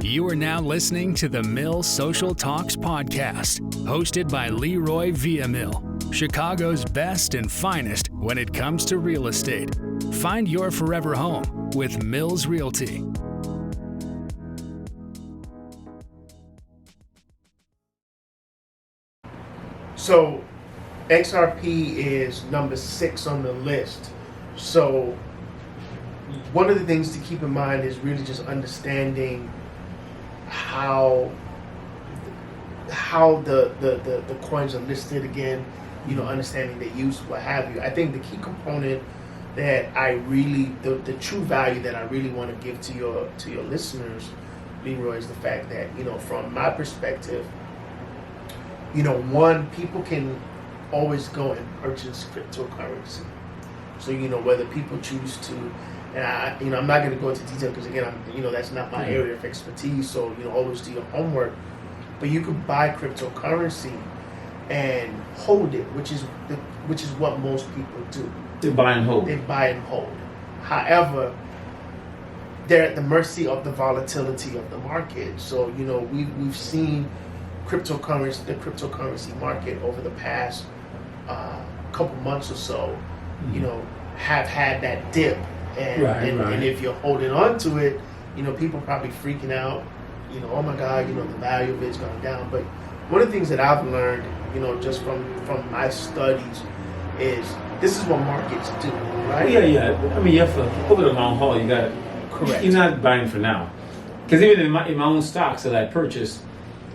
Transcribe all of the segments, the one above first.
You are now listening to the Mill Social Talks podcast, hosted by Leroy Villamil, Chicago's best and finest when it comes to real estate. Find your forever home with Mills Realty. So XRP is number 6 on the list. So one of the things to keep in mind is really just understanding how the coins are listed again, understanding their use, what have you. I think the key component that the true value that I really want to give to your listeners, Leroy, is the fact that, from my perspective, one, people can always go and purchase cryptocurrency. So, whether people choose to, and I'm not going to go into detail because, again, that's not my area of expertise. So, always do your homework. But you could buy cryptocurrency and hold it, which is what most people do. They buy and hold. They buy and hold. However, they're at the mercy of the volatility of the market. So, we've seen the cryptocurrency market over the past couple months or so, have had that dip. And if you're holding on to it, people probably freaking out, oh my God, the value of it's going down. But one of the things that I've learned, just from my studies is this is what markets do, right? Yeah. I mean, over the long haul, you got correct. You're not buying for now. Because even in my own stocks that I purchased,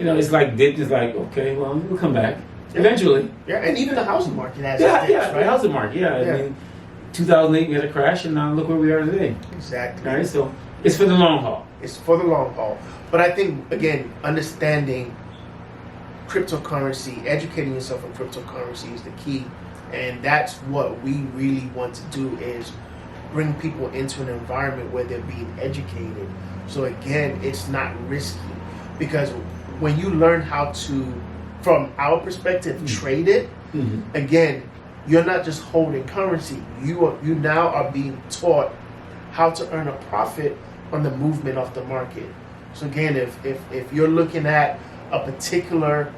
it's like dip. It's like, okay, well, we'll come back eventually. Yeah, and even the housing market has dips, right? The housing market, I mean, 2008 we had a crash, and now look where we are today. Exactly. Right, so it's for the long haul. It's for the long haul. But I think, again, understanding cryptocurrency, educating yourself on cryptocurrency is the key. And that's what we really want to do, is bring people into an environment where they're being educated. So again, it's not risky, because when you learn how to, from our perspective, trade it, again, you're not just holding currency. You now are being taught how to earn a profit on the movement of the market. So again, if you're looking at a particular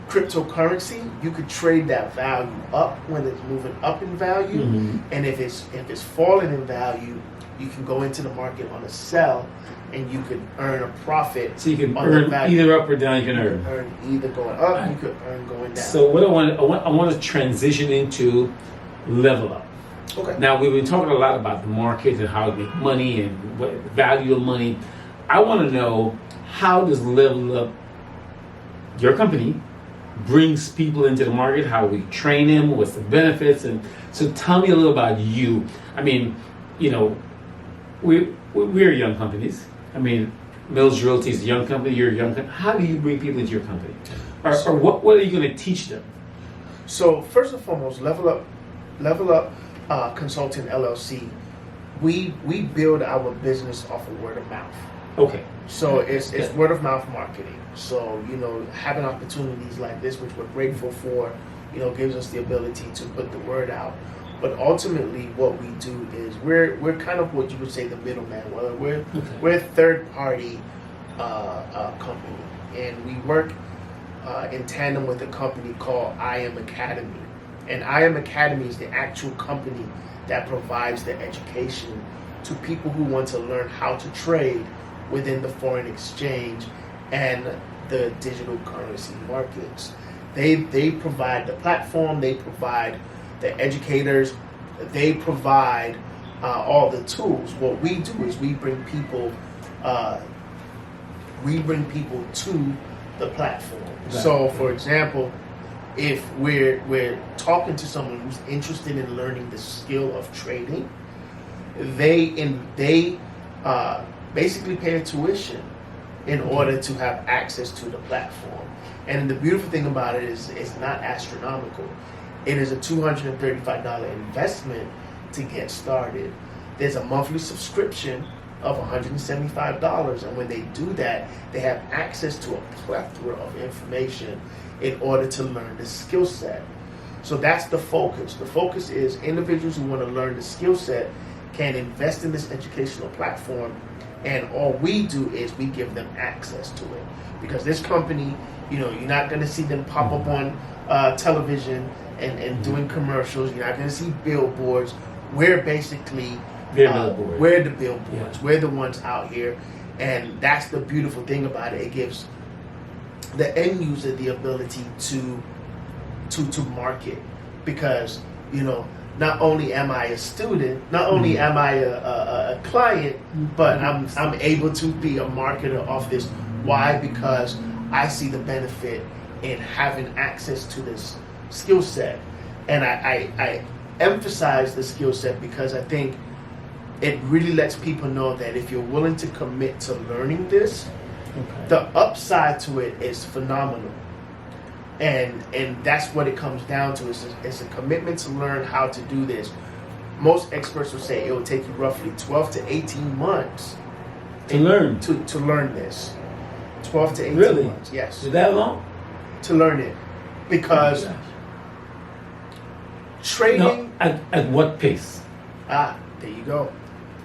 cryptocurrency, you could trade that value up when it's moving up in value, and if it's falling in value, you can go into the market on a sell, and you could earn a profit. So you can earn either up or down. You can earn either going up. You could earn going down. So what I want to transition into Level Up. Okay. Now, we've been talking a lot about the market and how to make money and what the value of money. I want to know, how does Level Up, your company, brings people into the market? How we train them? What's the benefits? And so, tell me a little about you. I mean, we're young companies. I mean, Mills Realty is a young company. You're a young company. How do you bring people into your company, or what are you going to teach them? So first and foremost, Level Up Consulting LLC. We build our business off of word of mouth. Okay. So it's word of mouth marketing. So having opportunities like this, which we're grateful for, gives us the ability to put the word out. But ultimately, what we do is we're kind of what you would say the middleman. We're a third party company, and we work in tandem with a company called Iam Academy. And Iam Academy is the actual company that provides the education to people who want to learn how to trade within the foreign exchange and the digital currency markets. They provide the platform, they provide the educators, they provide all the tools. What we do is we bring people to the platform. Exactly. So, for example, if we're talking to someone who's interested in learning the skill of trading, they basically pay a tuition in order to have access to the platform. And the beautiful thing about it is it's not astronomical. It is a $235 investment to get started. There's a monthly subscription of $175, and when they do that, they have access to a plethora of information in order to learn the skill set. So that's the focus. The focus is individuals who want to learn the skill set can invest in this educational platform And all we do is we give them access to it. Because this company, you're not going to see them pop up on television and doing commercials. You're not going to see billboards. We're basically we're the billboards. We're the ones out here. And that's the beautiful thing about it. It gives the end user the ability to market, because not only am I a student, not only am I a client, but I'm able to be a marketer of this. Why? Because I see the benefit in having access to this skill set, and I emphasize the skill set because I think it really lets people know that if you're willing to commit to learning this, the upside to it is phenomenal. And that's what it comes down to. It's a commitment to learn how to do this. Most experts will say it will take you roughly 12 to 18 months to learn this. 12 to 18 really? months, yes. Is that long? To learn it. Because trading... No, at what pace? There you go.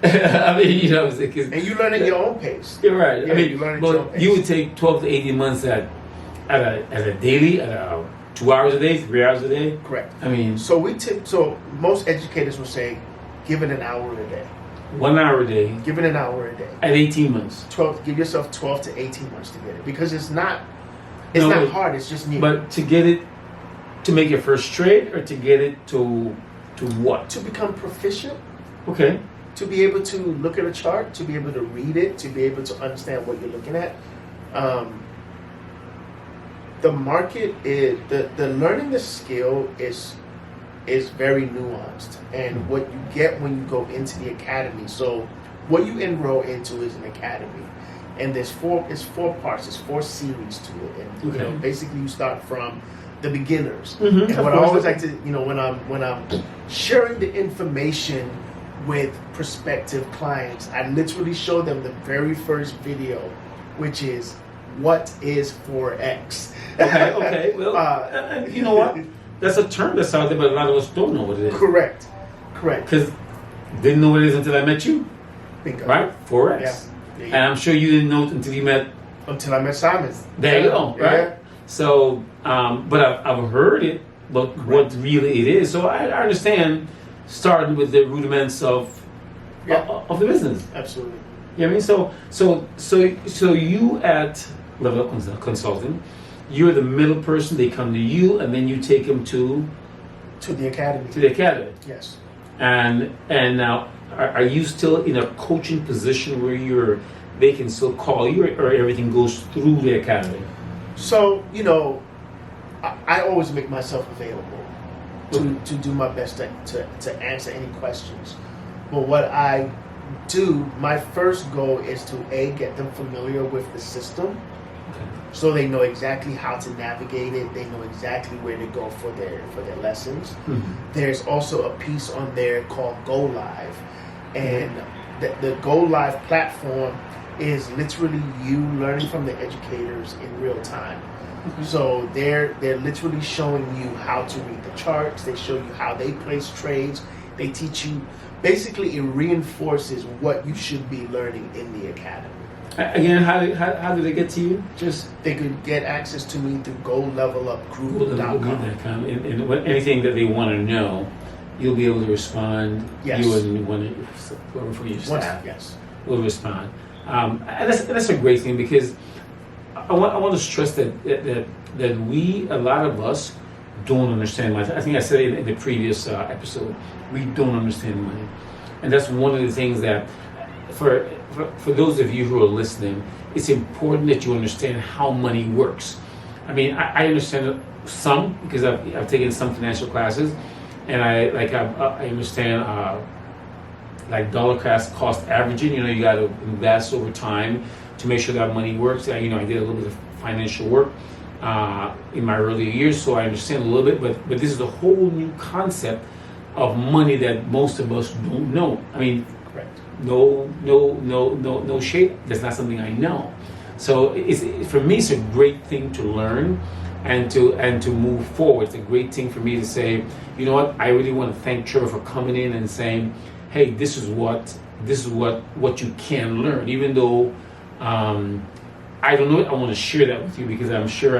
I mean, and you learn at your own pace. You're right. Yeah, you learn at your own pace. You would take 12 to 18 months at a daily, 2 hours a day, 3 hours a day. Correct. I mean, so most educators will say, give it an hour a day. 1 hour a day. Give it an hour a day. At 18 months. Give yourself 12 to 18 months to get it, because it's not hard. It's just new. But to get it, to make your first trade, or to get it to what? To become proficient. Okay. To be able to look at a chart, to be able to read it, to be able to understand what you're looking at. The market is the learning the skill is very nuanced, and what you get when you go into the academy. So what you enroll into is an academy, and there's four parts. There's 4 series to it, and basically you start from the beginners. And what I always like to when I'm sharing the information with prospective clients, I literally show them the very first video, which is what is Forex. Okay. Well, you know what? That's a term that's out there, but a lot of us don't know what it is. Correct. Because didn't know what it is until I met you. Bingo. Right? Forex. Yeah. And I'm sure you didn't know it until I met Simon. There you go. Right. Yeah. So, but I've heard it, but what really it is. So I understand. Starting with the rudiments of the business. Absolutely. You know what I mean? So you at Level Up Consulting, you're the middle person. They come to you, and then you take them to the academy. To the academy. Yes. And now, are you still in a coaching position where they can still call you, or everything goes through the academy? So I always make myself available to do my best to answer any questions. But what I do, my first goal is to get them familiar with the system, so they know exactly how to navigate it. They know exactly where to go for their lessons. Mm-hmm. There's also a piece on there called Go Live, and the Go Live platform is literally you learning from the educators in real time. Mm-hmm. So they're literally showing you how to read the charts. They show you how they place trades. They teach you. Basically, it reinforces what you should be learning in the academy. Again, how do they get to you? They could get access to me through GoLevelUpGroup.com. And anything that they want to know, you'll be able to respond. Yes. You and whoever for your staff. Yes. Will respond. And that's a great thing, because I want to stress that we, a lot of us, don't understand money. I think I said it in the previous episode. We don't understand money, and that's one of the things that, for those of you who are listening, it's important that you understand how money works. I mean, I understand some, because I've taken some financial classes, and I understand like dollar cost averaging. You got to invest over time to make sure that money works. I did a little bit of financial work in my earlier years, so I understand a little bit. But this is a whole new concept of money that most of us don't know. I mean, correct. No shade. That's not something I know. So for me, it's a great thing to learn and to move forward. It's a great thing for me to say, you know what? I really want to thank Trevor for coming in and saying, hey, this is what this is what you can learn. Even though I don't know, I want to share that with you because I'm sure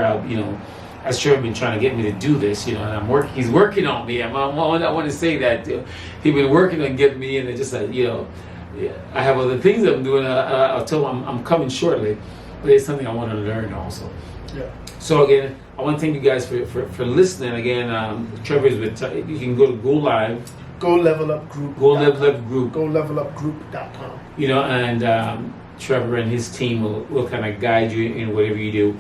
as Trevor been trying to get me to do this, and he's working on me. I want to say that he's been working on getting me in, and just I have other things I'm doing. I'll tell him I'm coming shortly, but it's something I want to learn also. Yeah. So again, I want to thank you guys for listening. Again, Trevor is with. You can go to Go Live. Go Level Up Group. Go Level Up Group. Go levelupgroup.com. And Trevor and his team will kind of guide you in whatever you do.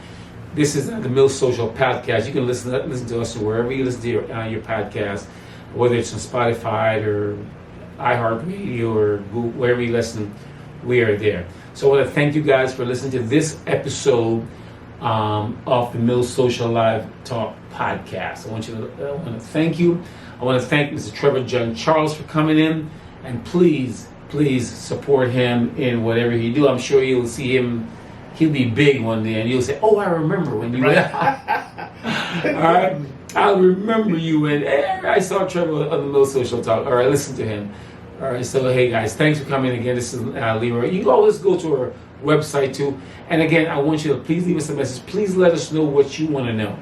This is the Mills Social Podcast. You can listen to us wherever you listen to your podcast, whether it's on Spotify or iHeartRadio or Google, wherever you listen, we are there. So I want to thank you guys for listening to this episode of the Mills Social Live Talk Podcast. I want to thank you. I want to thank Mr. Trevor John-Charles for coming in, and please support him in whatever he do. I'm sure you'll see him. He'll be big one day, and you'll say, "Oh, I remember when you." All right, I'll remember you when I saw Trevor on the Mills Social Talk. All right, listen to him. All right, so hey guys, thanks for coming again. This is Leroy. You can always go to our website too. And again, I want you to please leave us a message. Please let us know what you want to know.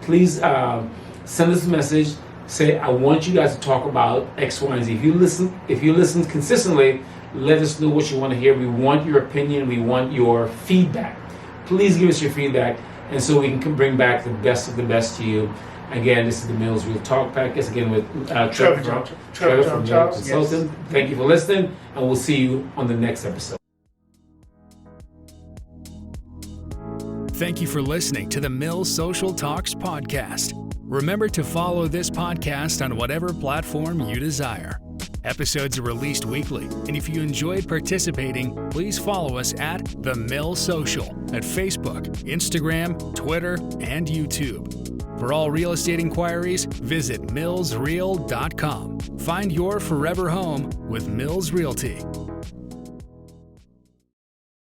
Please send us a message. Say, I want you guys to talk about X, Y, and Z. If you listen consistently, let us know what you want to hear. We want your opinion. We want your feedback. Please give us your feedback, and so we can bring back the best of the best to you. Again, this is the Mills Real Talk Podcast. Again with Trevor from Level Up Consulting. Yes. Thank you for listening, and we'll see you on the next episode. Thank you for listening to the Mills Social Talks Podcast. Remember to follow this podcast on whatever platform you desire. Episodes are released weekly, and if you enjoyed participating, please follow us at The Mill Social at Facebook, Instagram, Twitter, and YouTube. For all real estate inquiries, visit millsreal.com. Find your forever home with Mills Realty.